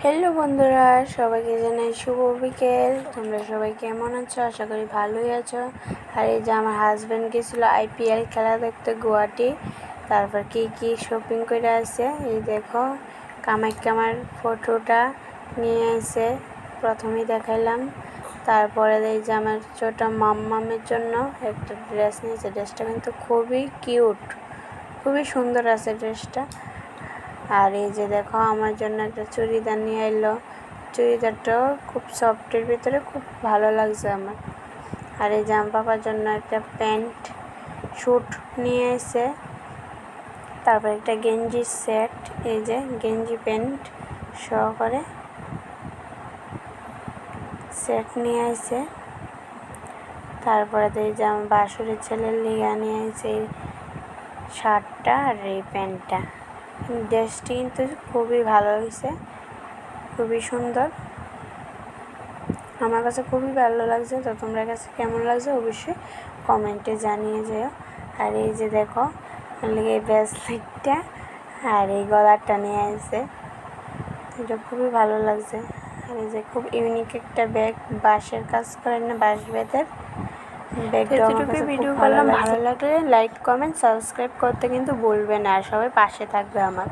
Hello বন্ধুরা, সবাইকে জানাই শুভ বিকেল। তোমরা সবাই কেমন আছো? আশা করি ভালোই আছো। আর এই যে আমার হাজব্যান্ড গেছিলো IPL খেলা দেখতে গুয়াহাটি। তারপর কি শপিং করে আসে এই দেখো, কামাখ্যামার ফটোটা নিয়ে এসে প্রথমেই দেখাইলাম। তারপরে এই যে আমার ছোট মাম্মামের জন্য একটা ড্রেস নিয়েছে। ড্রেসটা কিন্তু খুবই কিউট, খুবই সুন্দর আছে ড্রেসটা। আর এই যে দেখো আমার জন্য একটা চুড়িদার নিয়ে এলো। চুড়িদারটাও খুব সফটের ভিতরে, খুব ভালো লাগছে আমার। আর এই যে আমার পাপার জন্য একটা প্যান্ট স্যুট নিয়ে এসে, তারপর একটা গেঞ্জি সেট, এই যে গেঞ্জি প্যান্ট সহকারে সেট নিয়ে এসে। তারপরে এই যে আমার বাসুরের ছেলের লিগা নিয়ে এসে এই শার্টটা আর এই প্যান্টটা। ড্রেসটি কিন্তু খুবই ভালো হয়েছে, খুবই সুন্দর, আমার কাছে খুবই ভালো লাগছে। তো তোমরা কাছে কেমন লাগছে অবশ্যই কমেন্টে জানিয়ে যেও। আর এই যে দেখো এই ব্রেসলেটটা আর এই গলারটা নিয়ে আসে, এটা খুবই ভালো লাগছে। আর এই যে খুব ইউনিক একটা ব্যাগ, বাঁশের কাজ করেন না, বাঁশ বেতের ব্যাগটা আমার কাছে ভিডিও করলাম। ভালো লাগলে লাইক কমেন্ট সাবস্ক্রাইব করতে কিন্তু ভুলবে না, আর সবাই পাশে থাকবে আমার।